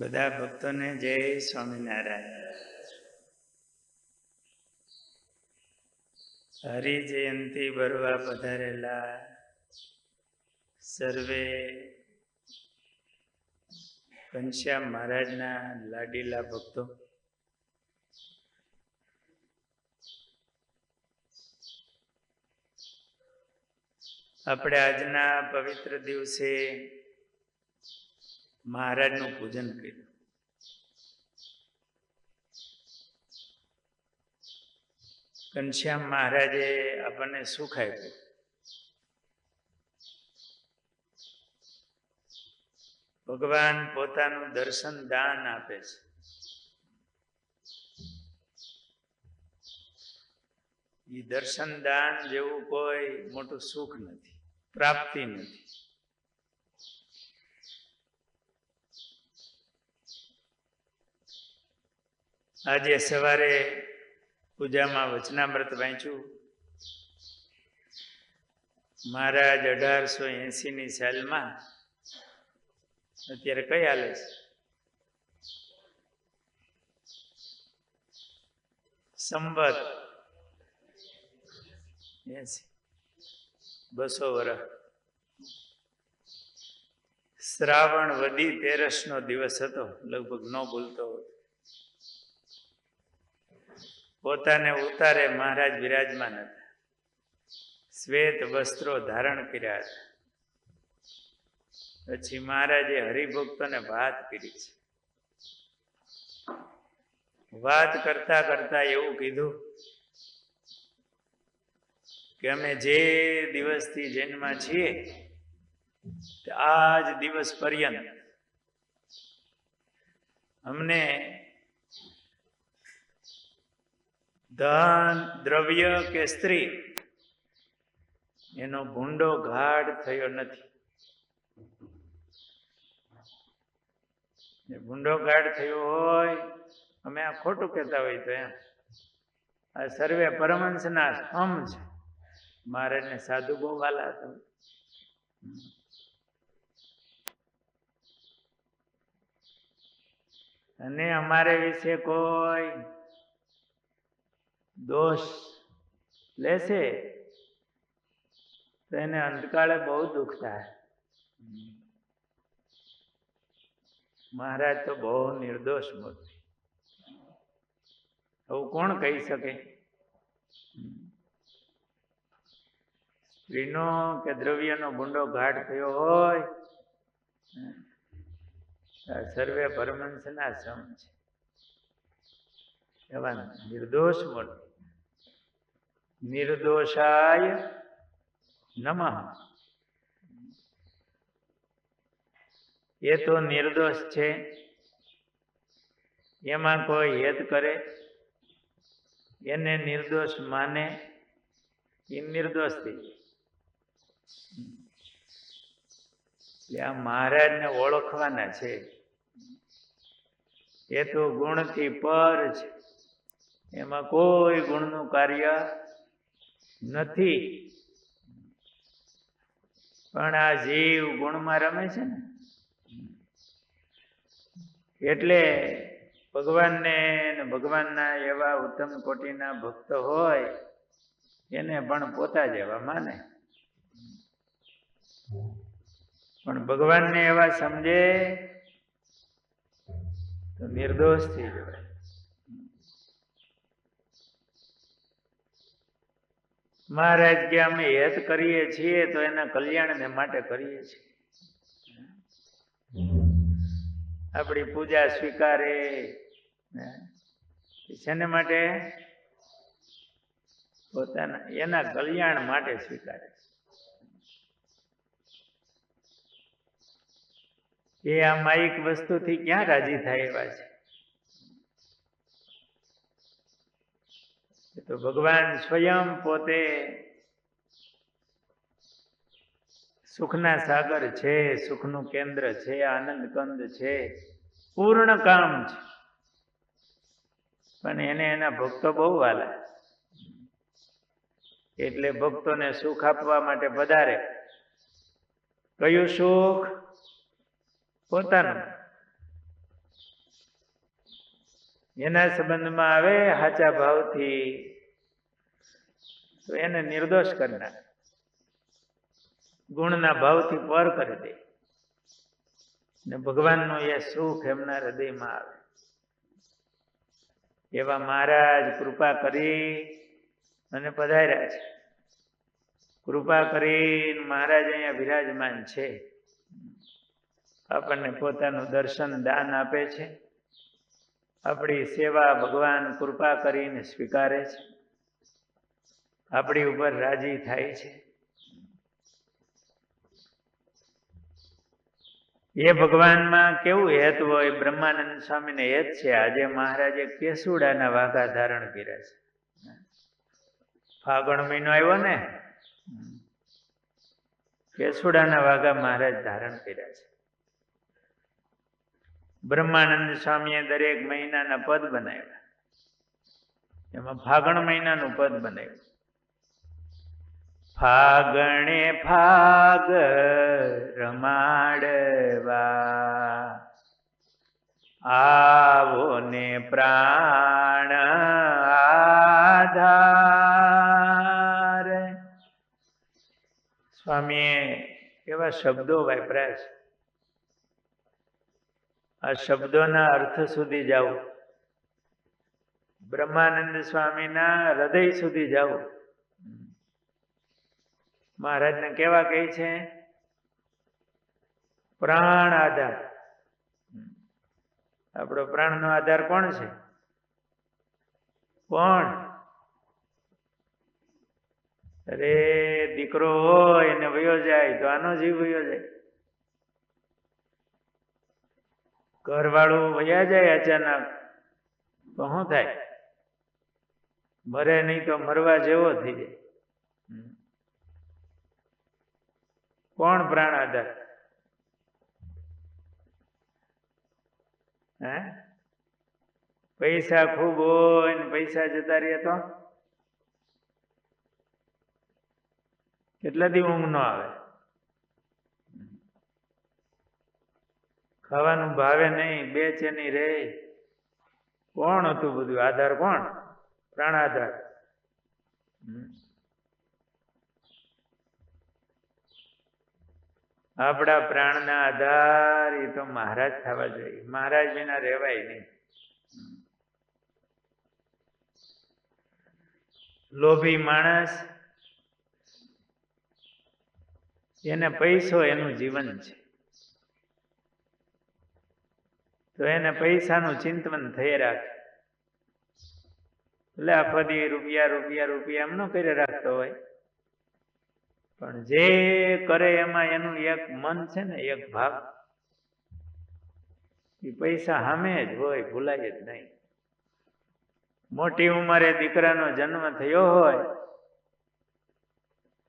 બધા ભક્તોને જય સ્વામિનારાયણ. હરિ જયંતિ ભરવા પધારેલા સર્વે ઘનશ્યામ મહારાજના લાડીલા ભક્તો, આપણે આજના પવિત્ર દિવસે મહારાજનું પૂજન કર્યું. ઘનશ્યામ મહારાજે આપણને સુખ આપ્યું. ભગવાન પોતાનું દર્શન દાન આપે છે. એ દર્શન દાન જેવું કોઈ મોટું સુખ નથી, પ્રાપ્તિ નથી. આજે સવારે પૂજામાં વચનામૃત વાંચ્યું. મહારાજ 1880ની સાલમાં, અત્યારે કઈ હાલે છે? સંવત 200 વર્ષ. શ્રાવણ વદી 13નો દિવસ હતો, લગભગ ન ભૂલતો હતો. પોતાને ઉતારે મહારાજ વિરાજમાન હતા. શ્વેત વસ્ત્રો ધારણ કર્યા હતા. પછી મહારાજે હરિભક્તોને વાત કરી છે. વાત કરતા કરતા એવું કીધું કે અમે જે દિવસથી જન્મા છીએ આજ દિવસ પર્યંત અમને ધન, દ્રવ્ય કે સ્ત્રી એનો ભૂંડો ઘાટ થયો નથી. ભૂંડો ઘાટ થયો હોય, અમે આ ખોટું કહેતા હોય તો એમ. આ સર્વે પરમહંસના સ્તંભ છે. મહારાજને સાધુ બહુ વાલા હતા. અને અમારે વિશે કોઈ દોષ લેશે તો એને અંતકાળે બહુ દુઃખ થાય. મહારાજ તો બહુ નિર્દોષ મૂર્તિ. એવું કોણ કહી શકે? સ્ત્રીનો કે દ્રવ્યનો ભૂંડો ઘાટ થયો હોય, સર્વે પરમહંસના સમ છે. એવા નિર્દોષ મૂર્તિ. નિર્દોષાય નમઃ. એ તો નિર્દોષ છે. એમાં કોઈ હેત કરે, એને નિર્દોષ માને, એ નિર્દોષ થઈ. એટલે આ મહારાજને ઓળખવાના છે. એ તો ગુણથી પર છે. એમાં કોઈ ગુણનું કાર્ય નથી. પણ આ જીવ ગુણમાં રમે છે ને, એટલે ભગવાનને, ભગવાનના એવા ઉત્તમ કોટીના ભક્ત હોય એને પણ પોતા જેવા માને. પણ ભગવાનને એવા સમજે તો નિર્દોષ થઈ જવાય. મહારાજ કે અમે હેત કરીએ છીએ તો એના કલ્યાણને માટે કરીએ છીએ. આપણી પૂજા સ્વીકારે શેને માટે? પોતાના એના કલ્યાણ માટે સ્વીકારે. એ આ માયિક વસ્તુથી ક્યાં રાજી થાય એવા છે? તો ભગવાન સ્વયં પોતે સુખના સાગર છે, સુખનું કેન્દ્ર છે, આનંદ કંદ છે, પૂર્ણ કામ છે. પણ એને એના ભક્તો બહુ વાલા, એટલે ભક્તોને સુખ આપવા માટે પધારે. કયું સુખ? પોતાનું. એના સંબંધમાં આવે સાચા ભાવથી તો એને નિર્દોષ કરી નાખે, ગુણના ભાવથી પર કરી દે ને ભગવાનનું એ સુખ એમના હૃદયમાં આવે. એવા મહારાજ કૃપા કરી અને પધાર્યા છે. કૃપા કરીને મહારાજ અહીંયા વિરાજમાન છે. આપણને પોતાનું દર્શન દાન આપે છે. આપણી સેવા ભગવાન કૃપા કરીને સ્વીકારે છે. આપણી ઉપર રાજી થાય છે. એ ભગવાનમાં કેવું હેત હોય? બ્રહ્માનંદ સ્વામીને હેત છે. આજે મહારાજે કેસુડાના વાઘા ધારણ કર્યા છે. ફાગણ મહિનો આવ્યો ને, કેસુડાના વાઘા મહારાજ ધારણ કર્યા છે. બ્રહ્માનંદ સ્વામીએ દરેક મહિનાના પદ બનાવ્યા. એમાં ફાગણ મહિનાનું પદ બનાવ્યું. ફાગણે ફાગ રમાડવા આવો ને પ્રાણ આધાર. સ્વામીએ એવા શબ્દો વાપર્યા છે. આ શબ્દોના અર્થ સુધી જાઓ, બ્રહ્માનંદ સ્વામીના હૃદય સુધી જાઓ. મહારાજને કેવા કહે છે? પ્રાણ આધાર. આપણો પ્રાણનો આધાર કોણ છે? કોણ? અરે દીકરો હોય ને વયો જાય તો આનો જીવ વયો જાય. ઘરવાળું વયા જાય અચાનક તો શું થાય? મરે નહીં તો મરવા જેવો થઈ જાય. કોણ પ્રાણ આધાર? હે? પૈસા ખૂબ હોય ને પૈસા જતા રહે તો કેટલા દી ઊંઘ ન આવે, ખાવાનું ભાવે નહીં, બેચેની રહે. કોણ હતું બધું? આધાર કોણ? પ્રાણ આધાર. આપણા પ્રાણના આધાર એ તો મહારાજ થવા જોઈએ. મહારાજ વિના રહેવાય નહીં. લોભી માણસ, એને પૈસો એનું જીવન છે, તો એને પૈસાનું ચિંતન થઈ રાખે. એટલે આખો દી રૂપિયા રૂપિયા રૂપિયા એમ ન કરી રાખતો હોય, પણ જે કરે એમાં એનું એક મન છે ને, એક ભાગ એ પૈસા સામે જ હોય, ભૂલાય જ નહીં. મોટી ઉંમરે દીકરાનો જન્મ થયો હોય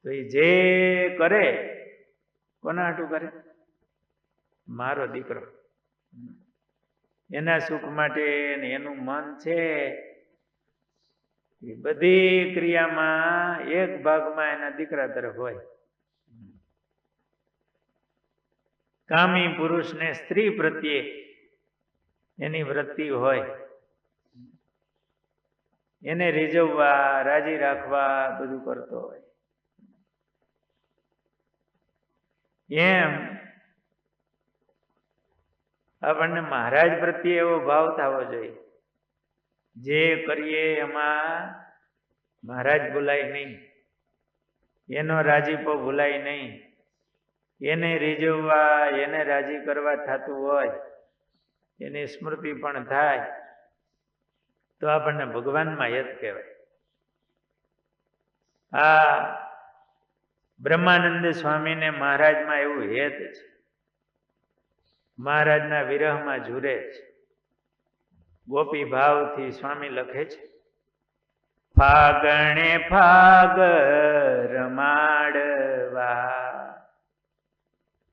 તો એ જે કરે કોના હાટું કરે? મારો દીકરો. એના સુખ માટે એનું મન છે એ બધી ક્રિયામાં એક ભાગમાં એના દીકરા તરફ હોય. કામી પુરુષને સ્ત્રી પ્રત્યે એની વૃત્તિ હોય, એને રીઝવવા, રાજી રાખવા બધું કરતો હોય. એમ આપણને મહારાજ પ્રત્યે એવો ભાવ થવો જોઈએ. જે કરીએ એમાં મહારાજ ભૂલાય નહીં, એનો રાજીપો ભૂલાય નહીં. એને રીઝવવા, એને રાજી કરવા થતું હોય, એની સ્મૃતિ પણ થાય તો આપણને ભગવાનમાં હેત કહેવાય. આ બ્રહ્માનંદ સ્વામીને મહારાજમાં એવું હેત છે. મહારાજના વિરહમાં ઝૂરે છે. ગોપી ભાવથી સ્વામી લખે છે, ફાગણે ફાગ રમાડવા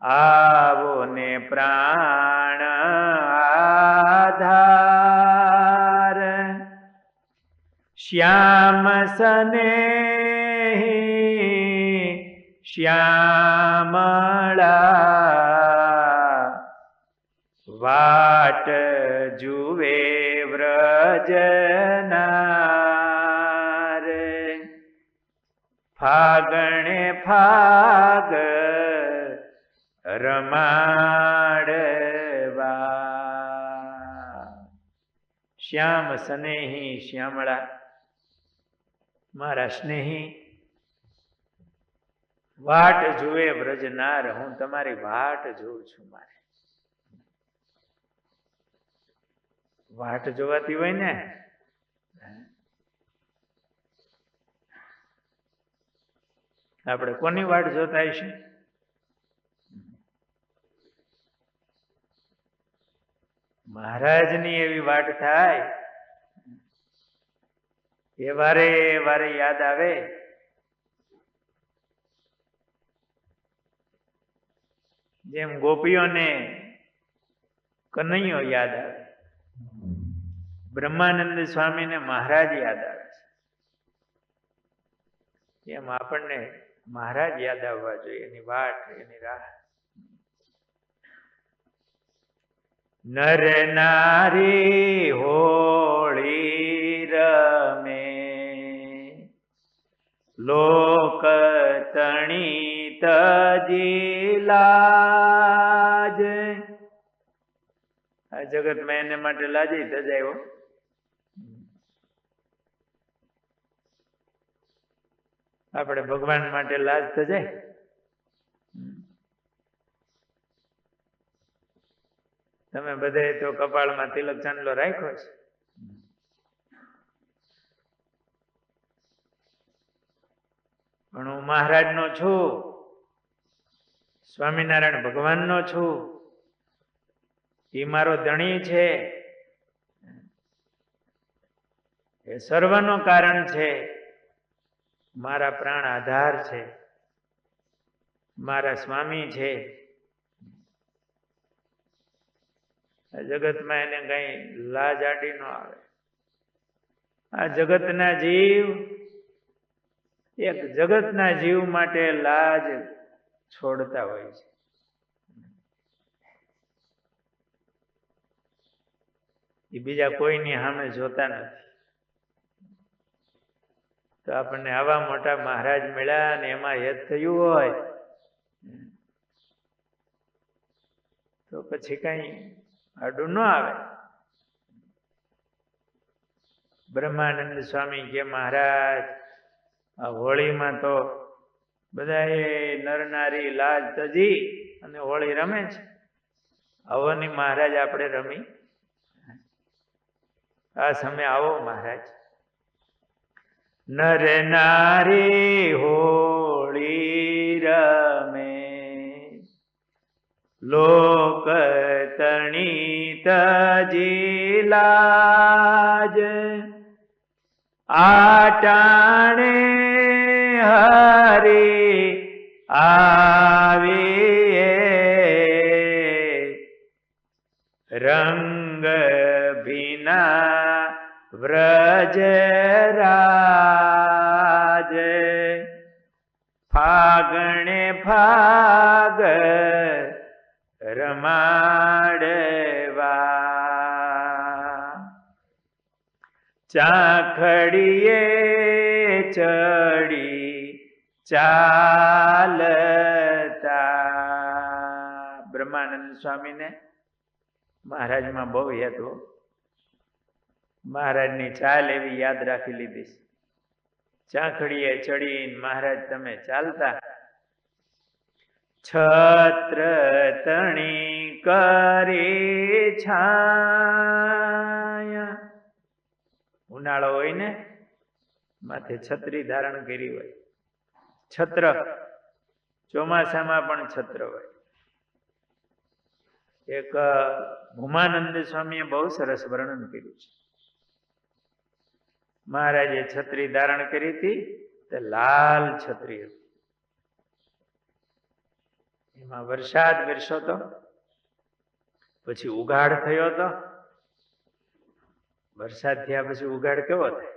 આવો ને પ્રાણ આધાર. શ્યામ સનેહી શ્યામળા વા વાટ જુએ વ્રજનાર ફાગણે ફાગ રમાડવા શ્યામ સ્નેહી શ્યામળા મારા સ્નેહી વાટ જુએ વ્રજનાર હું તમારી વાટ જોઉં છું મારે વાટ જોવાતી હોય ને આપણે કોની વાટ જોતા હશું મહારાજની એવી વાટ થાય એ વારે વારે યાદ આવે જેમ ગોપીઓને કનૈયો યાદ આવે બ્રહ્માનંદ સ્વામીને મહારાજ યાદ આવે છે એમ આપણને મહારાજ યાદ આવવા જોઈએ એની વાટ એની રાહ નર નારી હોળી રમે લોક તણી તજી લાજ આ જગતમાં એને માટે લાજી તજાયો આપણે ભગવાન માટે લાજ તજાય તમે બધે તો કપાળમાં તિલક ચાંદલો રાખ્યો છે પણ હું મહારાજનો છું સ્વામિનારાયણ ભગવાનનો છું એ મારો ધણી છે એ સર્વનો કારણ છે મારા પ્રાણ આધાર છે મારા સ્વામી છે જગતમાં એને કઈ લાજ આડી ન આવે આ જગતના જીવ એક જગતના જીવ માટે લાજ છોડતા હોય છે એ બીજા કોઈની સામે જોતા નથી તો આપણને આવા મોટા મહારાજ મળ્યા ને એમાં હેત થયું હોય તો પછી કઈ આડું ન આવે બ્રહ્માનંદ સ્વામી કે મહારાજ આ હોળીમાં તો બધા નર નારી લાજ તજી અને હોળી રમે છે આવોની મહારાજ આપણે રમી આ સમય આવો મહારાજ નર નારી હોળી રમે લોક તણી તજી લાજ આટાણે હરી આવીએ રંગ ભીના વ્રજરાજ ફાગણે ફાગ રમાડવા ચાખડીએ ચડી ચાલતા બ્રહ્માનંદ સ્વામીને મહારાજમાં બહુ યાદ હો મહારાજની ચાલ એવી યાદ રાખી લીધી ચાખડીએ ચડીને મહારાજ તમે ચાલતા છત્ર તણી કરી છાયા ઉનાળો હોય ને માથે છત્રી ધારણ કરી હોય છત્ર ચોમાસામાં પણ છત્ર હોય એક ભૂમાનંદ સ્વામીએ બહુ સરસ વર્ણન કર્યું છે મહારાજે છત્રી ધારણ કરી હતી તે લાલ છત્રી હતી એમાં વરસાદ વરસ્યો હતો પછી ઉઘાડ થયો હતો વરસાદ થયા પછી ઉઘાડ કેવો થાય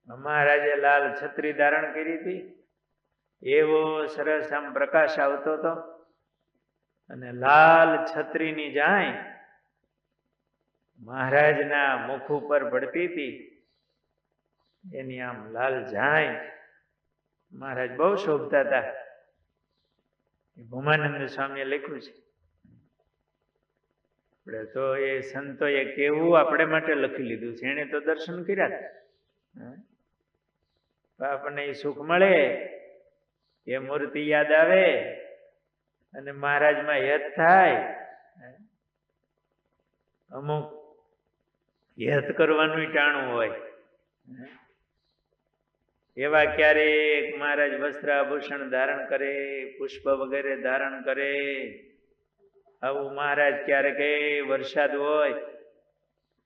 મહારાજે લાલ છત્રી ધારણ કરી હતી એવો સરસ આમ પ્રકાશ આવતો હતો અને લાલ છત્રીની જાય મહારાજના મુખ ઉપર પડતી હતી, એની આમ લાલ જાય મહારાજ બહુ શોભતા હતા. ભૂમાનંદ સ્વામીએ લખ્યું છે. આપણે તો એ સંતોએ કેવું આપણે માટે લખી લીધું છે, એને તો દર્શન કર્યા. આપણને એ સુખ મળે, એ મૂર્તિ યાદ આવે અને મહારાજમાં યત થાય. અમુક યત કરવાનું ટાણું હોય એવા ક્યારેક મહારાજ વસ્ત્ર આભૂષણ ધારણ કરે, પુષ્પ વગેરે ધારણ કરે. આવું મહારાજ ક્યારેક વરસાદ હોય,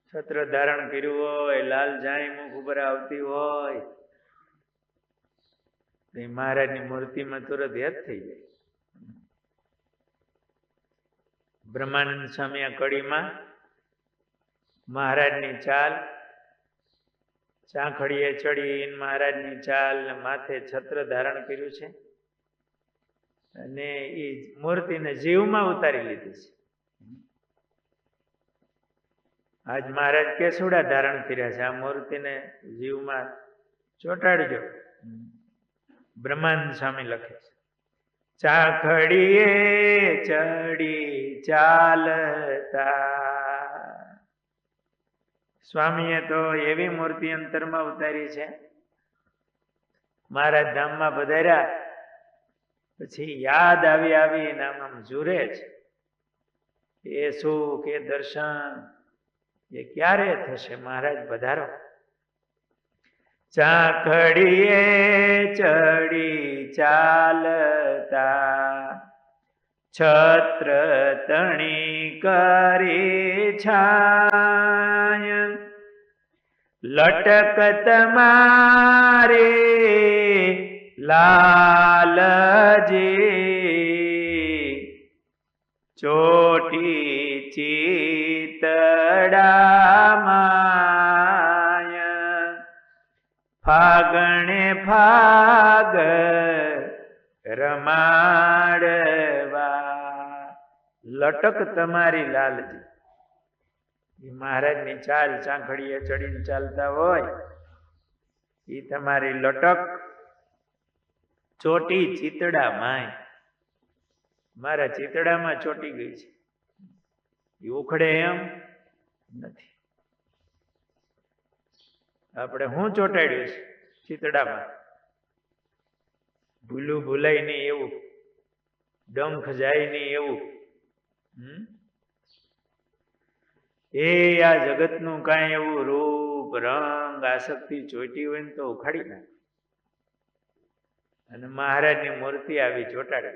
છત્ર ધારણ કર્યું હોય, લાલ જાણી મુખ ઉપર આવતી હોય, મહારાજની મૂર્તિમાં તુરત યાદ થઈ જાય. બ્રહ્માનંદ સ્વામી આ કડીમાં મહારાજની ચાલ, ચાંખડીએ ચડી મહારાજની ચાલ ને માથે છત્ર ધારણ કર્યું છે અને એ મૂર્તિને જીવમાં ઉતારી લીધી છે. આજ મહારાજ કેસુડા ધારણ કર્યા છે, આ મૂર્તિને જીવમાં ચોંટાડજો. બ્રહ્માનંદ સ્વામી લખે છે, ચાખડીએ ચડી ચાલતા. સ્વામીએ તો એવી મૂર્તિ અંતરમાં ઉતારી છે. મહારાજ ધામમાં પધાર્યા પછી યાદ આવી આવી આમ જુરે છે. એ સુખ, એ દર્શન એ ક્યારે થશે? મહારાજ પધારો. ચાખડીએ ચડી ચાલતા, છત્ર તણી કરી છાય, લટક તમારે લાલજી, ચોટી ચિતડામાય, ફાગણે ફાગ રમાડવા. લટક તમારી લાલજી. એ મહારાજની ચાલ ચાંખડીએ ચડીને ચાલતા હોય, એ તમારી લટક ચોટી ચિતડા માય. મારા ચિતડામાં ચોટી ગઈ છે, એ ઉખડે એમ નથી. આપણે હું ચોટાડ્યું છે ચિતડામાં? ભૂલું ભૂલાય નહીં એવું, ડંખ જાય નહીં એવું. એ આ જગતનું કાંઈ એવું રૂપ રંગ આસક્તિ ચોટી હોય ને તો ઉખાડી નાખે. અને મહારાજની મૂર્તિ આવી ચોટાડે.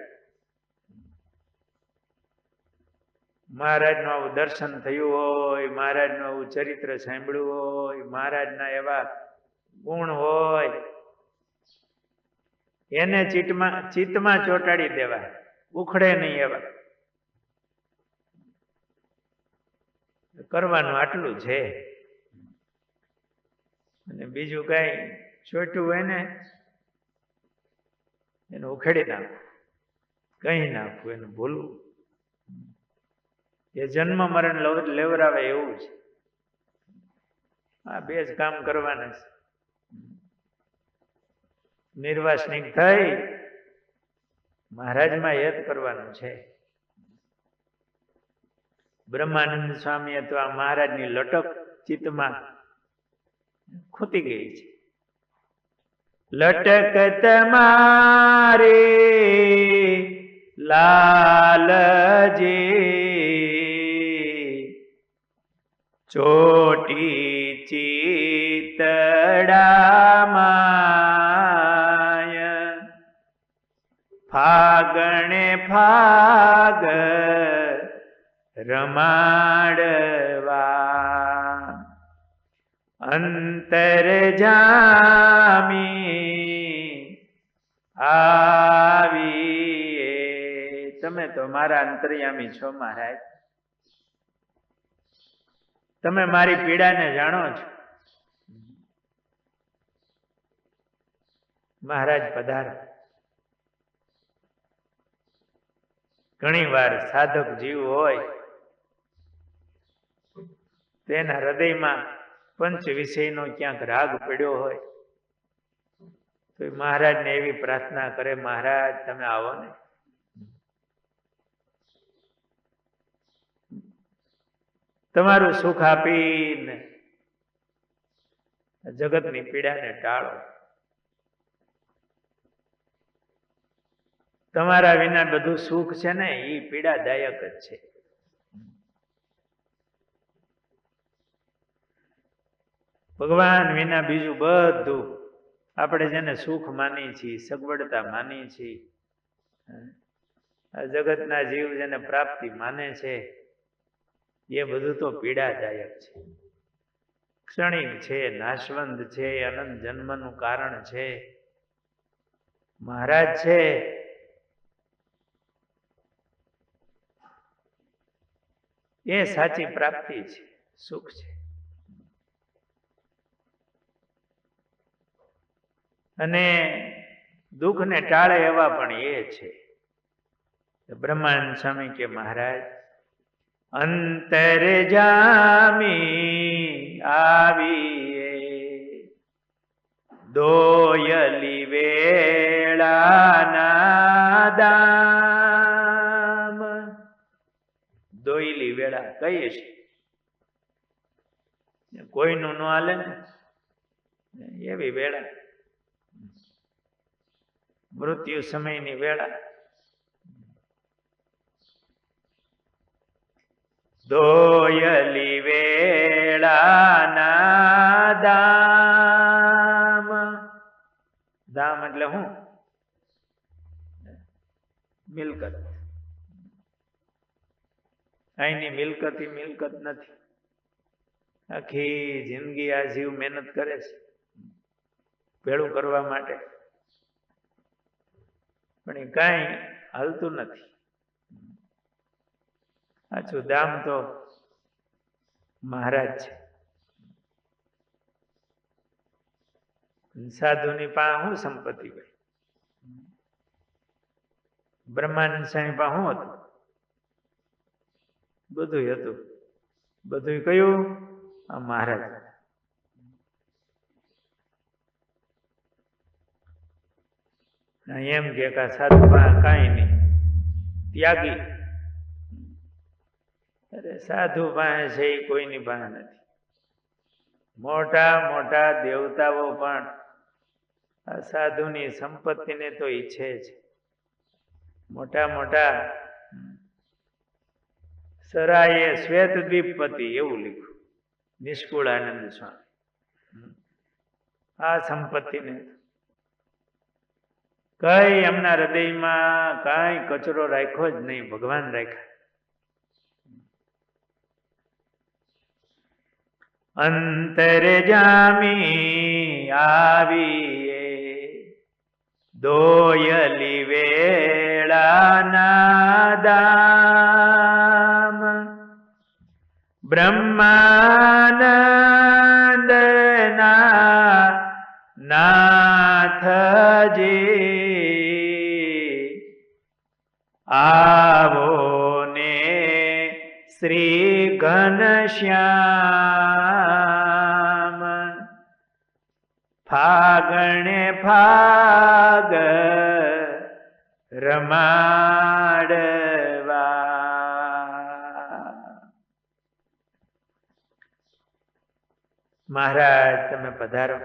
મહારાજનું આવું દર્શન થયું હોય, મહારાજનું આવું ચરિત્ર સાંભળ્યું હોય, મહારાજના એવા ગુણ હોય, એને ચિત્તમાં ચોટાડી દેવા, ઉખડે નહીં એવા. કરવાનું આટલું છે. અને બીજું કઈ ચોટ્યું હોય ને એને ઉખેડી નાખવું, કઈ નાખવું, એને ભૂલવું. એ જન્મ મરણ લેવરાવે એવું છે. આ બે જ કામ કરવાના છે. નિર્વાસનિક થઈ મહારાજમાં યત કરવાનું છે. બ્રહ્માનંદ સ્વામીએ તો આ મહારાજની લટક ચિત્તમાં ખૂતી ગઈ છે. લટક તમારે લાલજી, ચોટી ચિતડામાય, ફાગણે ફાગ રમાડવા. અંતર જામી આવીએ. તમે તો મારા અંતર્યામી છો મહારાજ. તમે મારી પીડાને જાણો છો. મહારાજ પધારો. ઘણી વાર સાધક જીવ હોય તેના હૃદયમાં પંચ વિષયનો ક્યાંક રાગ પડ્યો હોય તો મહારાજને એવી પ્રાર્થના કરે, મહારાજ તમે આવો ને, તમારું સુખ આપીને જગતની પીડાને ટાળો. તમારા વિના બધું સુખ છે ને એ પીડાદાયક જ છે. ભગવાન વિના બીજું બધું આપણે જેને સુખ માની છીએ, સગવડતા માની છીએ, આ જગતના જીવ જેને પ્રાપ્તિ માને છે એ બધું તો પીડાદાયક છે, ક્ષણિક છે, નાશવંત છે, અનંત જન્મનું કારણ છે. મહારાજ છે એ સાચી પ્રાપ્તિ છે, સુખ છે. અને દુઃખને ટાળે એવા પણ એ છે. બ્રહ્માનંદ સ્વામી કે મહારાજ અંતરજામી આવીએ દોયલી વેળાના દામ. દોયલી વેળા કહીએ છીએ, કોઈનું ન હાલે ને એવી વેળા, મૃત્યુ સમયની વેળા. દોયલી વેળાના દામ. દામ એટલે શું? મિલકત. અહીંની મિલકત એ મિલકત નથી. આખી જિંદગી આ જીવ મહેનત કરે છે ભેળું કરવા માટે, પણ એ કાંઈ હાલતું નથી. સાચું દામ તો મહારાજ છે. સાધુની પાસે શું સંપત્તિ હોય? બ્રહ્માનંદ સ્વામી પાસે શું હતું? બધું હતું. બધું કયું? આ મહારાજ. એમ કે સાધુ પાસે કાંઈ નહીં, ત્યાગી. અરે સાધુ પાસે છે એ કોઈની પાસે નથી. મોટા મોટા દેવતાઓ પણ આ સાધુની સંપત્તિને તો ઈચ્છે છે. મોટા મોટા સરાયે શ્વેતદ્વીપપતિ એવું લખ્યું નિષ્કુળાનંદ સ્વામી. આ સંપત્તિને કઈ એમના હૃદયમાં કઈ કચરો રાખ્યો જ નહીં, ભગવાન રાખ્યા. અંતરજામી આવીએ દોયલી વેળાના દામ. બ્રહ્માનંદના નાથજી આવો ને શ્રી ઘનશ્યામ. ફાગણે ફાગ રમાડવા. મહારાજ તમે પધારો.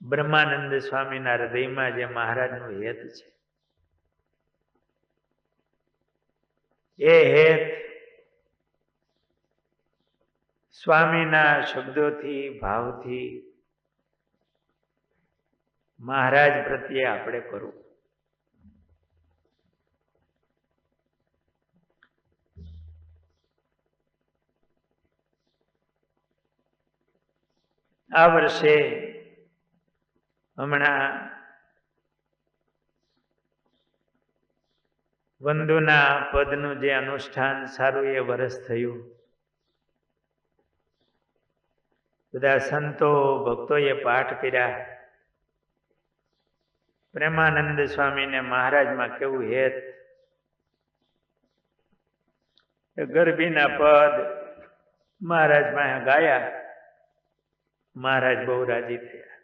બ્રહ્માનંદ સ્વામીના હૃદયમાં જે મહારાજનું હેત છે એ હેત સ્વામીના શબ્દોથી, ભાવથી મહારાજ પ્રત્યે આપણે કરવું. આ વર્ષે હમણાં વંદુના પદનું જે અનુષ્ઠાન સારું એ વર્ષ થયું. બધા સંતો ભક્તોએ પાઠ કર્યા. પ્રેમાનંદ સ્વામીને મહારાજમાં કેવું હેત, એ ગરબીના પદ મહારાજ પાસે ગાયા. મહારાજ બહુ રાજી થયા.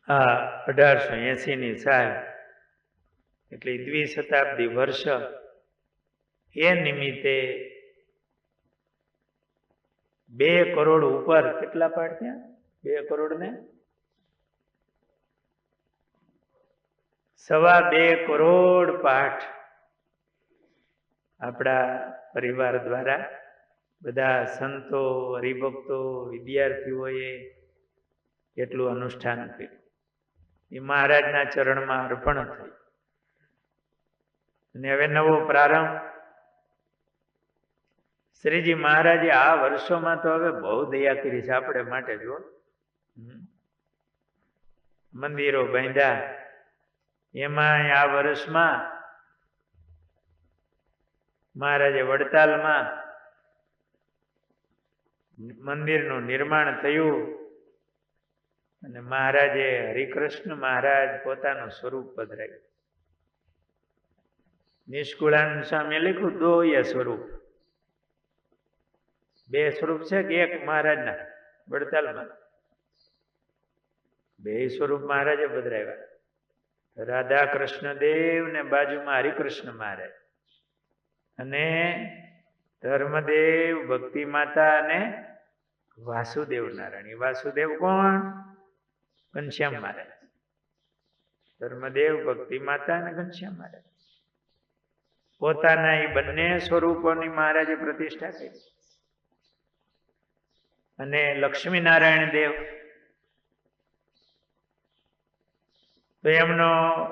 આ 1880 ની સાલ એટલે દ્વિશતાબ્દી વર્ષ. એ નિમિત્તે 2 કરોડ ઉપર કેટલા પાઠ થયા? 2 કરોડ ને 2.25 કરોડ પાઠ આપણા પરિવાર દ્વારા બધા સંતો, હરિભક્તો, વિદ્યાર્થીઓએ એટલું અનુષ્ઠાન કર્યું. એ મહારાજના ચરણમાં અર્પણ થયું. અને હવે નવો પ્રારંભ. શ્રીજી મહારાજે આ વર્ષોમાં તો હવે બહુ દયા કરી છે આપણે માટે. જો મંદિરો બાંધ્યા, એમાં આ વર્ષમાં મહારાજે વડતાલમાં મંદિરનું નિર્માણ થયું. અને મહારાજે હરિકૃષ્ણ મહારાજ પોતાનું સ્વરૂપ પધરાવ્યું. નિષ્કુળાનંદ સ્વામીએ લખ્યું દોય સ્વરૂપ. 2 સ્વરૂપ છે કે એક મહારાજના વડતાલમાં? 2 સ્વરૂપ મહારાજે પધરાવ્યા. રાધા કૃષ્ણ દેવ ને બાજુમાં હરિકૃષ્ણ મહારાજ, અને ધર્મદેવ, ભક્તિ માતા અને વાસુદેવ નારાયણ. વાસુદેવ કોણ? ઘનશ્યામ મહારાજ. ધર્મદેવ, ભક્તિ માતા અને ઘનશ્યામ મહારાજ. પોતાના એ બંને સ્વરૂપોની મહારાજે પ્રતિષ્ઠા કરી. અને લક્ષ્મીનારાયણ દેવ તો એમનો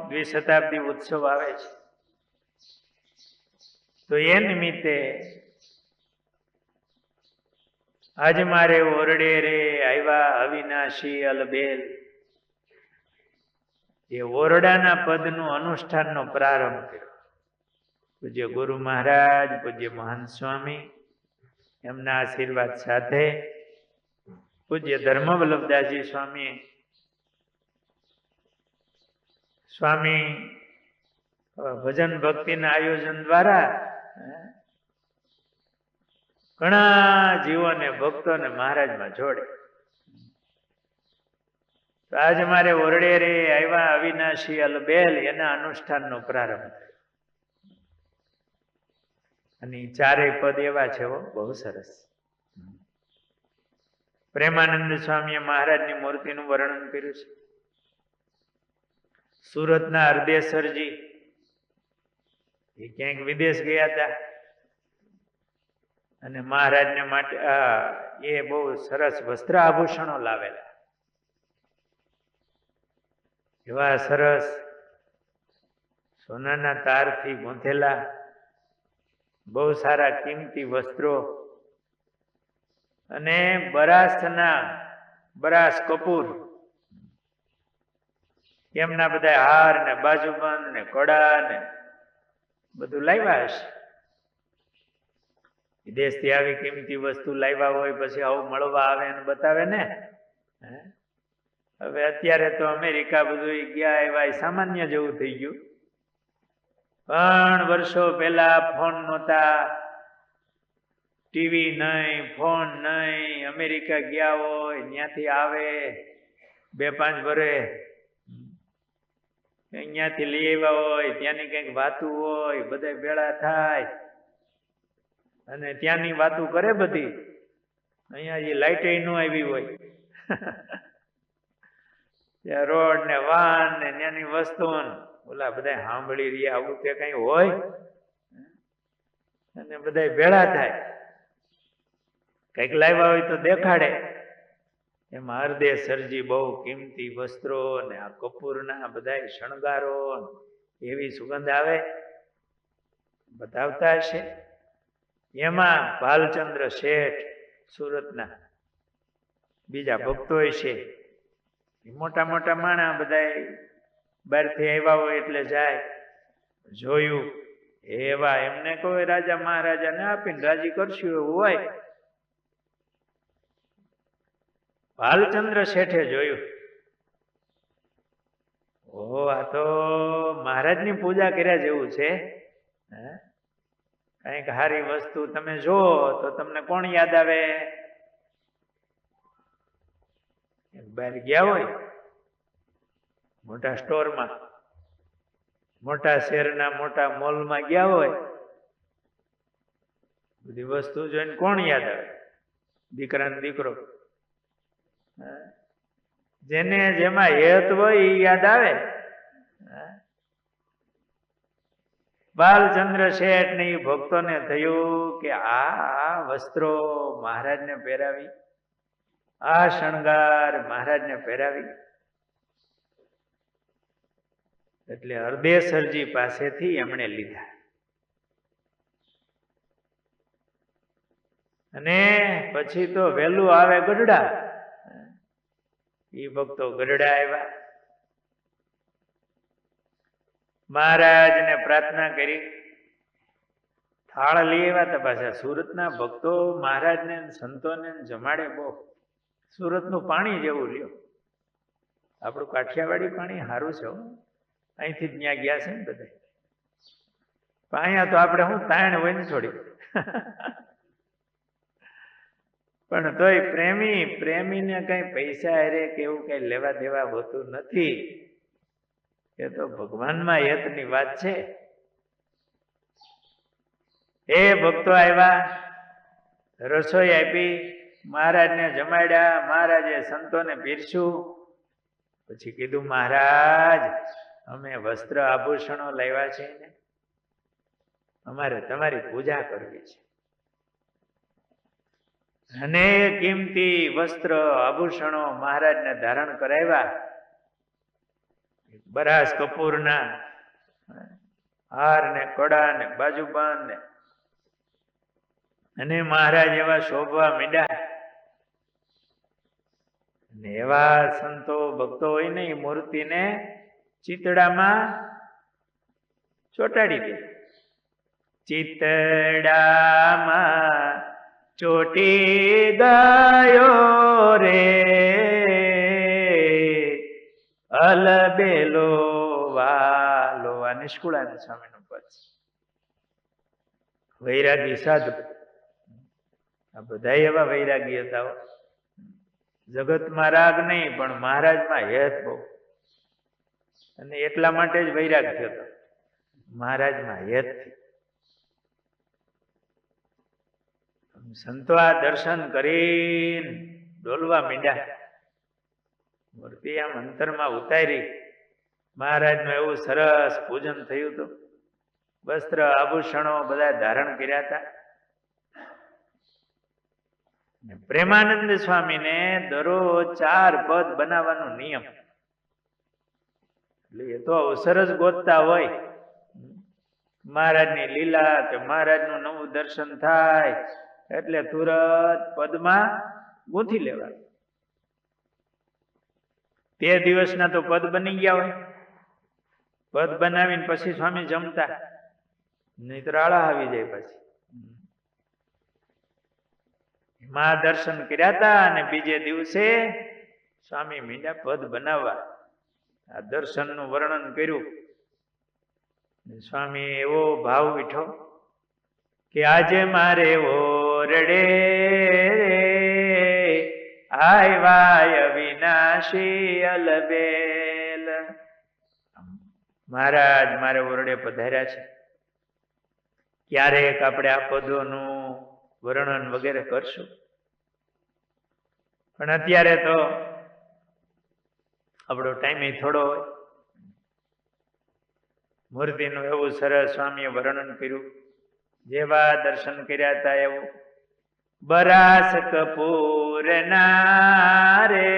દ્વિશતાબ્દી ઉત્સવ આવે છે. તો એ નિમિત્તે આજ મારે ઓરડે રે આવ્યા અવિનાશી અલબેલ, એ ઓરડાના પદનું અનુષ્ઠાનનો પ્રારંભ કર્યો. પૂજ્ય ગુરુ મહારાજ, પૂજ્ય મહંત સ્વામી, એમના આશીર્વાદ સાથે પૂજ્ય ધર્મવલ્લભદાસજી સ્વામી ભજન ભક્તિના આયોજન દ્વારા ઘણા જીવોને, ભક્તોને મહારાજમાં જોડે. તો આજ મારે ઓરડે રે આવ્યા અવિનાશી અલબેલ, એના અનુષ્ઠાનનો પ્રારંભ થયો. અને 4 પદ એવા છે, બહુ સરસ. પ્રેમાનંદ સ્વામીએ મહારાજની મૂર્તિનું વર્ણન કર્યું છે. સુરતના હરદેસરજી એ ક્યાંક વિદેશ ગયા હતા, અને મહારાજને માટે એ બહુ સરસ વસ્ત્ર આભૂષણો લાવેલા. એવા સરસ સોનાના તારથી ગૂંથેલા બહુ સારા કિંમતી વસ્ત્રો, અને બરાસ કપૂર, એમના બધા હાર ને બાજુબંધ ને કડા ને બધું લાવ્યા હશે. વિદેશથી આવી કિંમતી વસ્તુ લાવ્યા હોય પછી આવું મળવા આવે અને બતાવે ને. હવે અત્યારે તો અમેરિકા બધું ગયા એવા સામાન્ય જેવું થઈ ગયું. પણ વર્ષો પહેલા ફોન નહોતા, ટીવી નહીં, ફોન નહીં. અમેરિકા ગયા હોય, ત્યાંથી આવે 2-5 વર્ષ, અહીંયાથી લઈ આવ્યા હોય, ત્યાંની કંઈક વાતું હોય, બધા ભેળા થાય અને ત્યાંની વાતું કરે બધી. અહીંયા જે લાઇટ ન આવી હોય, ત્યાં રોડ ને વાહન ને ત્યાંની વસ્તુ ઓલા બધા સાંભળી રહ્યા, આવું તે કઈ હોય, અને બધા ભેળા થાય, કઈક લાવ્યા હોય તો દેખાડે. એમાં હરદેસરજી બહુ કિંમતી વસ્ત્રો ને આ કપૂરના બધા શણગારો, એવી સુગંધ આવે, બતાવતા હશે. એમાં ભાલચંદ્ર શેઠ સુરતના બીજા ભક્તો છે, મોટા મોટા માણા બધા બહારથી આવ્યા હોય એટલે જાય. જોયું એવા એમને કોઈ રાજા મહારાજાને આપીને રાજી કરશું એવું હોય. ભાલચંદ્ર શેઠે જોયું, ઓહો, આ તો મહારાજની પૂજા કર્યા જેવું છે. કંઈક સારી વસ્તુ તમે જો તો તમને કોણ યાદ આવે? બહાર ગયા હોય મોટા સ્ટોરમાં, મોટા શહેરના મોટા મોલમાં ગયા હોય, બધી વસ્તુ જોઈને કોણ યાદ આવે? દીકરા ને દીકરો. જેને જેમાં હેત હોય એ યાદ આવે. બાલચંદ્ર શેઠ ને એ ભક્તોને થયું કે આ વસ્ત્રો મહારાજને પહેરાવી, આ શણગાર મહારાજને પહેરાવી, એટલે હરદેસરજી પાસેથી એમણે લીધા. અને પછી તો વહેલું આવે ગઢડા, એ ભક્તો ગઢડા આવ્યા, મહારાજને પ્રાર્થના કરી, થાળ લઈ આવ્યા હતા. પાછા સુરતના ભક્તો મહારાજને સંતોને જમાડે બહુ. સુરતનું પાણી જેવું લ્યો, આપણું કાઠિયાવાડી પાણી સારું છે. અહીંથી જ ત્યાં ગયા છે ને બધા. અહીંયા તો આપણે શું તાણ હોય ને થોડી. પણ તોય પ્રેમીને કઈ પૈસા હારે કે એવું કઈ લેવા દેવા હોતું નથી. એ તો ભગવાનમાં હેતની વાત છે. એ ભક્તો આવ્યા, રસોઈ આપી, મહારાજને જમાડ્યા, મહારાજે સંતોને પીરસ્યું. પછી કીધું, મહારાજ અમે વસ્ત્ર આભૂષણો લાવ્યા છે ને, અમારે તમારી પૂજા કરવી છે. અને કિંમતી વસ્ત્ર આભૂષણો મહારાજને ધારણ કરાવ્યા. બરાસ કપૂરના હાર ને કડા ને બાજુબંધ ને, અને મહારાજ એવા શોભવા માંડ્યા. ને એવા સંતો ભક્તો હોય ને એ મૂર્તિને ચિતડામાં ચોટાડી દે. ચિતડામાં ચોટી ગયો રે અલબેલો વાલો. આ નિષ્કુળાનંદ સ્વામીનું પદ. વૈરાગી સાધુ, આ બધા એવા વૈરાગી હતા. જગતમાં રાગ નહીં, પણ મહારાજમાં હેત બહુ. અને એટલા માટે જ વૈરાગ થયો હતો, મહારાજમાં હેત થી. સંતો આ દર્શન કરીને ડોલવા માંડ્યા. મૂર્તિ આમ અંતરમાં ઉતારી. મહારાજનું એવું સરસ પૂજન થયું હતું. વસ્ત્ર આભૂષણો બધા ધારણ કર્યા હતા. પ્રેમાનંદ સ્વામીને દરરોજ 4 પદ બનાવવાનો નિયમ. એટલે એ તો અવસર જ ગોતતા હોય. મહારાજની લીલા કે મહારાજનું નવું દર્શન થાય એટલે તુરત પદમાં ગૂંથી લેવા. તે દિવસના તો પદ બની ગયા હોય. પદ બનાવીને પછી સ્વામી જમતા, નહીતર આળા આવી જાય. પછી માં દર્શન કર્યા હતા અને બીજે દિવસે સ્વામી મીંડા પદ બનાવવા. આ દર્શનનું વર્ણન કર્યું. સ્વામી એવો ભાવ ઉઠ્યો કે આજે મારે ઓરડે આવ્યા અવિનાશી અલબેલ. મહારાજ મારે ઓરડે પધાર્યા છે. ક્યારેક આપણે આ પદોનું વર્ણન વગેરે કરશું, પણ અત્યારે તો આપણો ટાઈમ થોડો હોય. મૂર્તિનું એવું સરસ સ્વામીએ વર્ણન કર્યું. જેવા દર્શન કર્યા હતા એવું. બરાસ કપૂર ના રે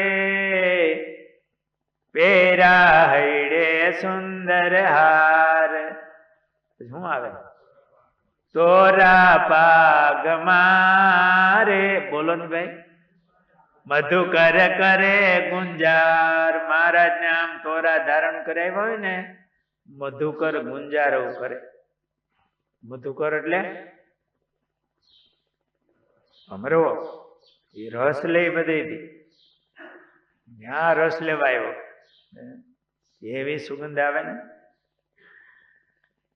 પેરા હૈડે સુંદર હાર. શું આવે? તોરા પાગ મારે. બોલો ને ભાઈ. મધુકર કરે ગુંજાર. મહારાજ ને આમ તોરા ધારણ કરાવ્યા હોય ને, મધુકર ગુંજારો કરે. મધુકર એટલે અમરો. એ રસ લઈ બધી ત્યાં રસ લેવા આવ્યો, એવી સુગંધ આવે ને.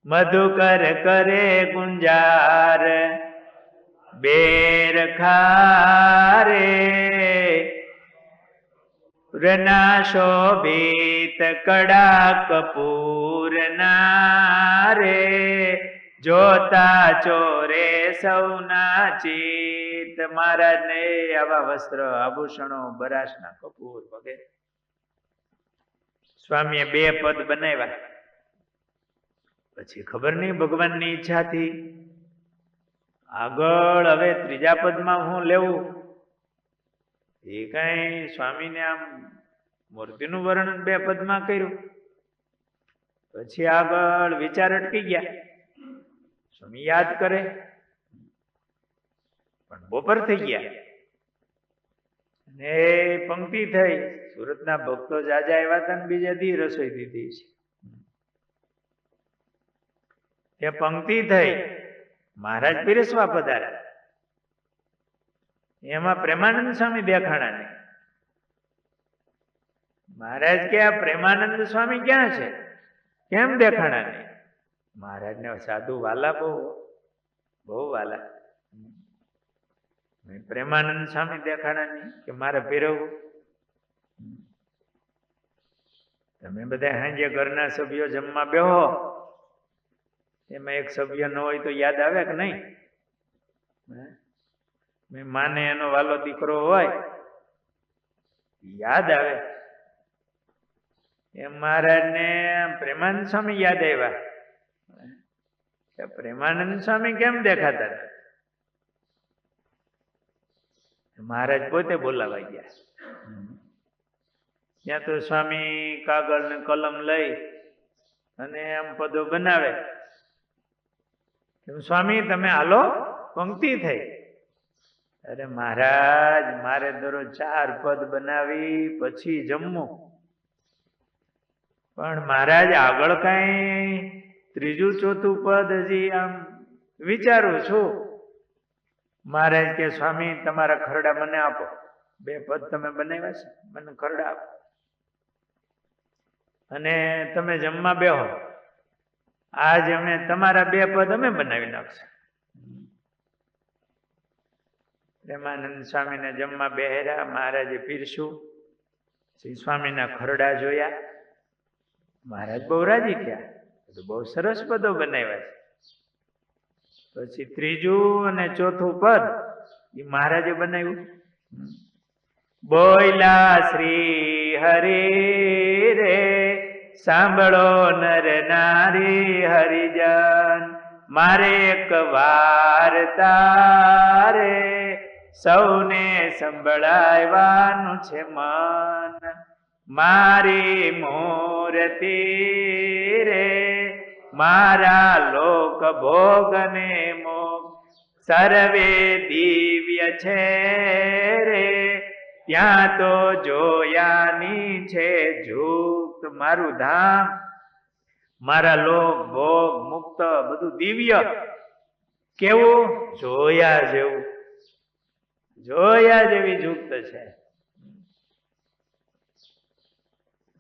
મધુકર કરે ગુંજાર બેર ખારે ના શોભિત કડા કપૂર ના રે જોતા ચોરે સૌના ચિત મહારાજ ને આવા વસ્ત્ર આભૂષણો બરાસના કપૂર વગેરે સ્વામીએ 2 પદ બનાવ્યા. પછી ખબર નહીં ભગવાનની ઈચ્છાથી આગળ હવે 3જા પદમાં હું લેવું એ કઈ સ્વામીને આમ મૂર્તિનું વર્ણન 2 પદમાં કર્યું. પછી આગળ વિચાર અટકી ગયા. સ્વામી યાદ કરે પણ બપોર થઈ ગયા ને પંક્તિ થઈ. સુરતના ભક્તો જાજા આવ્યા હતા ને બીજા દી રસોઈ દીધી છે. એ પંક્તિ થઈ. મહારાજ પીરસવા પધાર્યા. એમાં પ્રેમાનંદ સ્વામી દેખાણા નહીં. મહારાજ કે આ પ્રેમાનંદ સ્વામી ક્યાં છે? કેમ દેખાણા નહીં? મહારાજને સાધુ વાલા બહુ વાલા. પ્રેમાનંદ સ્વામી દેખાણા નહીં કે મારે પીરવવું. તમે બધા સાંજે ઘરના સભ્યો જમવા બેહો, એમાં એક સભ્ય ન હોય તો યાદ આવે કે નહીં? માને એનો વાલો દીકરો હોય યાદ આવે. એમ મહારાજને પ્રેમાનંદ સ્વામી યાદ આવ્યા. પ્રેમાનંદ સ્વામી કેમ દેખાતા નથી? મહારાજ પોતે બોલાવા ગયા. ત્યાં તો સ્વામી કાગળ ને કલમ લઈ અને આમ પદો બનાવે. સ્વામી તમે હાલો, પંક્તિ થઈ. અરે મહારાજ મારે દરરોજ 4 પદ બનાવી પછી જમવું. પણ મહારાજ આગળ કઈ 3જું 4થું પદ હજી આમ વિચારું છું. મહારાજ કે સ્વામી તમારા ખરડા મને આપો. 2 પદ તમે બનાવ્યા છે, મને ખરડા આપો અને તમે જમવા બેહો. આજ અમે તમારા 2 પદ અમે બનાવી નાખશું. પ્રેમાનંદ સ્વામીને જમવા બેહર્યા. મહારાજે પીરસ્યું. શ્રી સ્વામીના ખરડા જોયા. મહારાજ બહુ રાજી થયા. તો બહુ સરસ પદો બનાવ્યા છે. પછી 3જું અને 4થું પદ એ મહારાજે બનાવ્યું. બોયલા શ્રી હરિ રે સાંભળો નર નારી હરિજન મારે એક વાર્તા રે સૌને સંભળાવવાનું છે મન. મારી મૂર્તિ રે મારા લોક ભોગને મોક્ષ સર્વે દિવ્ય છે રે ત્યાં તો જોયાની છે જુક્ત. મારું ધામ મારા લોક ભોગ મુક્ત બધું દિવ્ય. કેવું? જોયા જેવું, જોયા જેવી જુક્ત છે.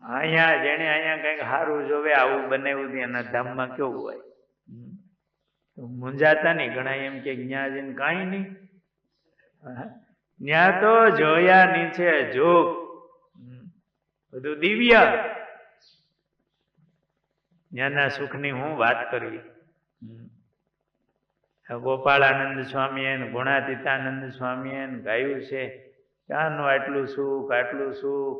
અહીંયા જેને અહીંયા કઈક સારું જોવે આવું બનાવ્યું એના ધામમાં કેવું હોય? મૂંઝાતા નહીં. ઘણા એમ કે જ્યાં જઈને કાંઈ નહીં. ત્યાં તો જોયાની છે જોગ, બધું દિવ્ય. ત્યાંના સુખની હું વાત કરવી. ગોપાળાનંદ સ્વામીએ ગુણાતીતાનંદ સ્વામીએ ગાયું છે ત્યાંનું આટલું સુખ આટલું સુખ.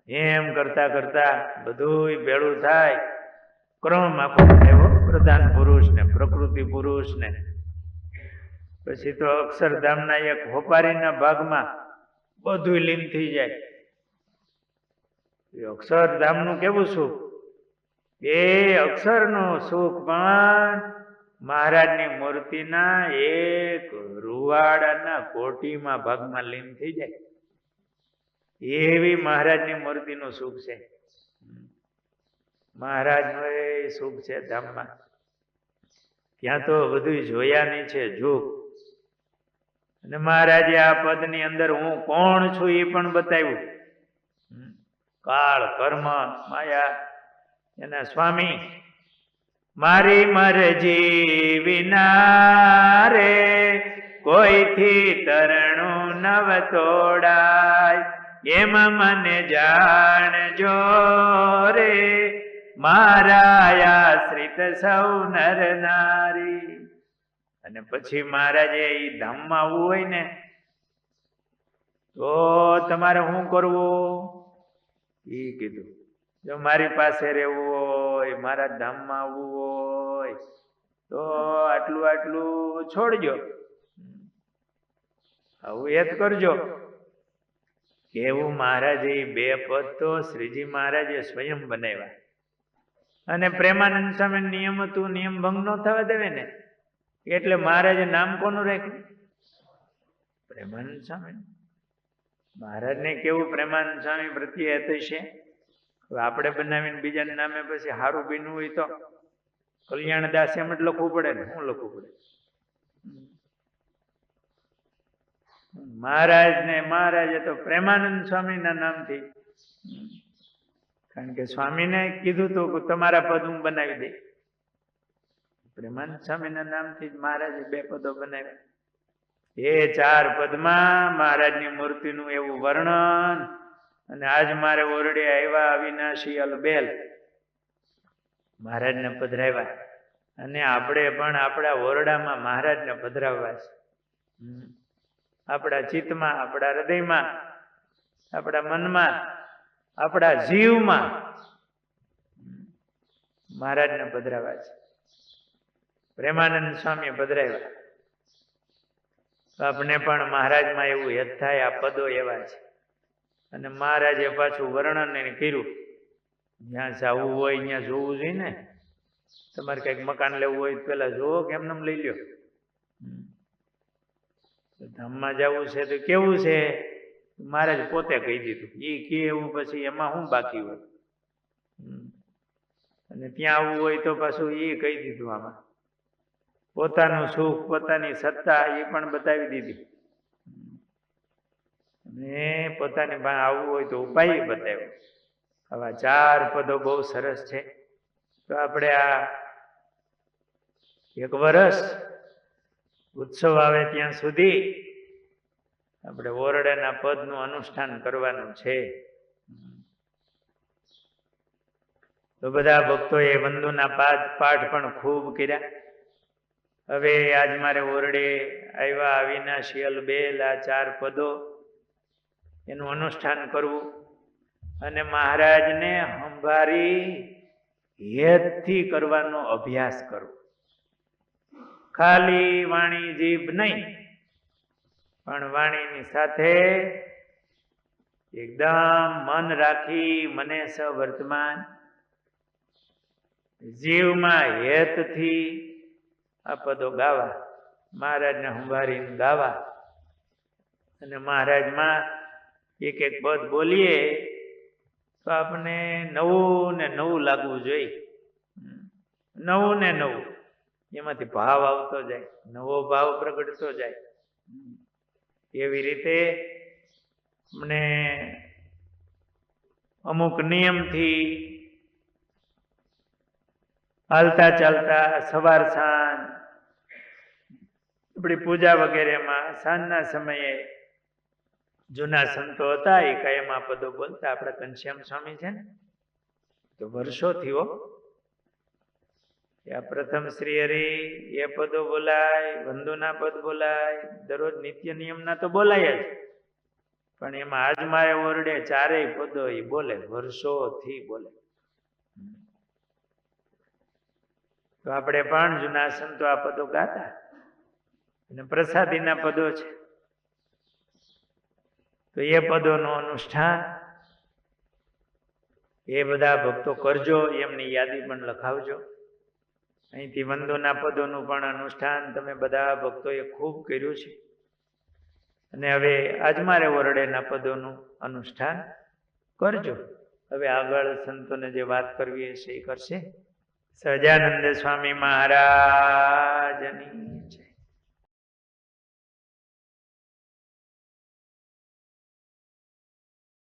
એમ કરતા કરતા બધું ભેળું થાય. ક્રમ આખો થયો પ્રધાન પુરુષ ને પ્રકૃતિ પુરુષ ને. પછી તો અક્ષરધામના એક હોપારીના ભાગમાં બધું લીન થઈ જાય. અક્ષરધામનું કેવું સુખ? એ અક્ષરનું સુખ પણ મહારાજની મૂર્તિના એક રૂવાડાના કોટીમાં ભાગમાં લીન થઈ જાય. એવી મહારાજની મૂર્તિનું સુખ છે. મહારાજનું એ સુખ છે ધામમાં. ત્યાં તો બધું જોયાની છે જોગ. અને મહારાજે આ પદની અંદર હું કોણ છું એ પણ બતાવ્યું. કાળ કર્મ માયા એના સ્વામી મારી મરજી વિના રે કોઈથી તરણું નવ તોડાય, એમ મને જાણજો રે મારા આશ્રિત સૌ નર નારી. અને પછી મહારાજે એ ધામમાં આવવું હોય ને તો તમારે શું કરવું એ કીધું. જો મારી પાસે રહેવું હોય, મારા ધામમાં આવવું હોય તો આટલું આટલું છોડજો, આવું એ જ કરજો. કેવું મહારાજે બે પદ તો શ્રીજી મહારાજે સ્વયં બનાવ્યા. અને પ્રેમાનંદ સ્વામી નિયમ હતું, નિયમ ભંગ ન થવા દેવે ને, એટલે મહારાજે નામ કોનું રાખ્યું? પ્રેમાનંદ સ્વામી. મહારાજને કેવું પ્રેમાનંદ સ્વામી પ્રત્યે હશે. આપણે બનાવીને બીજાના નામે પછી હારું બીનું હોય તો કલ્યાણદાસ એમ જ લખવું પડે ને, શું લખવું પડે? મહારાજે તો પ્રેમાનંદ સ્વામીના નામથી, કારણ કે સ્વામીને કીધું તું કે તમારા પદ હું બનાવી દઈ. પ્રેમાનંદ સ્વામીના નામથી જ મહારાજે બે પદો બનાવ્યા. એ 4 પદમાં મહારાજની મૂર્તિનું એવું વર્ણન. અને આજ મારે ઓરડે આવ્યા અવિનાશી અલબેલ મહારાજને પધરાવ્યા. અને આપણે પણ આપણા ઓરડામાં મહારાજને પધરાવવા છે. આપણા ચિત્તમાં, આપણા હૃદયમાં, આપણા મનમાં, આપણા જીવમાં મહારાજને પધરાવવા છે. પ્રેમાનંદ સ્વામી પધરાવ્યા તો આપણે પણ મહારાજમાં એવું હેત થાય. આ પદો એવા છે. અને મહારાજે પાછું વર્ણન કર્યું. જ્યાં જવું હોય ત્યાં જોવું જોઈએ ને. તમારે કઈક મકાન લેવું હોય પેલા જોવો કે એમને લઈ લ્યો. ધામમાં જવું છે તો કેવું છે મહારાજ પોતે કહી દીધું. એ કે એવું પછી એમાં શું બાકી હોય. અને ત્યાં આવવું હોય તો પાછું એ કહી દીધું. આમાં પોતાનું સુખ, પોતાની સત્તા એ પણ બતાવી દીધી. અને પોતાની પાસે આવવું હોય તો ઉપાય બતાવ્યો. આવા 4 પદો બહુ સરસ છે. તો આપણે આ 1 વર્ષ ઉત્સવ આવે ત્યાં સુધી આપણે ઓરડાના પદનું અનુષ્ઠાન કરવાનું છે. તો બધા ભક્તોએ વંદુના પાઠ પણ ખૂબ કર્યા. હવે આજ મારે ઓરડે આવ્યા અવિનાશી અલબેલ આ 4 પદો એનું અનુષ્ઠાન કરવું. અને મહારાજને સંભાળી હેતથી કરવાનો અભ્યાસ કરવો. ખાલી વાણી જીભ નહીં, પણ વાણીની સાથે એકદમ મન રાખી મને સ વર્તમાન જીવમાં હેતથી આ પદો ગાવા, મહારાજને સંભાળીને ગાવા. અને મહારાજમાં એક પદ બોલીએ તો આપણે નવું ને નવું લાગવું જોઈએ. નવું ને નવું એમાંથી ભાવ આવતો જાય, નવો ભાવ પ્રગટતો જાય. એવી રીતે મને અમુક નિયમથી હાલતા ચાલતા સવાર સાંજ આપણી પૂજા વગેરેમાં સાંજના સમયે જૂના સંતો હતા એ કાયમ આ પદો બોલતા. આપણા ઘનશ્યામ સ્વામી છે ને તો વર્ષોથી આ પ્રથમ શ્રી હરિ એ પદો બોલાય, વંદુના પદ બોલાય, દરરોજ નિત્ય નિયમના તો બોલાય જ. પણ એમાં આજ મારે ઓરડે 4 પદો એ બોલે, વર્ષોથી બોલે. તો આપણે પણ જૂના સંતો આ પદો ગાતા. અને પ્રસાદીના પદો છે તો એ પદોનું અનુષ્ઠાન એ બધા ભક્તો કરજો. એમની યાદી પણ લખાવજો. અહીંથી વંદોના પદોનું પણ અનુષ્ઠાન તમે બધા ભક્તોએ ખૂબ કર્યું છે. અને હવે આજ મારે ઓરડેના પદોનું અનુષ્ઠાન કરજો. હવે આગળ સંતોને જે વાત કરવી હશે એ કરશે. સહજાનંદ સ્વામી મહારાજની જય.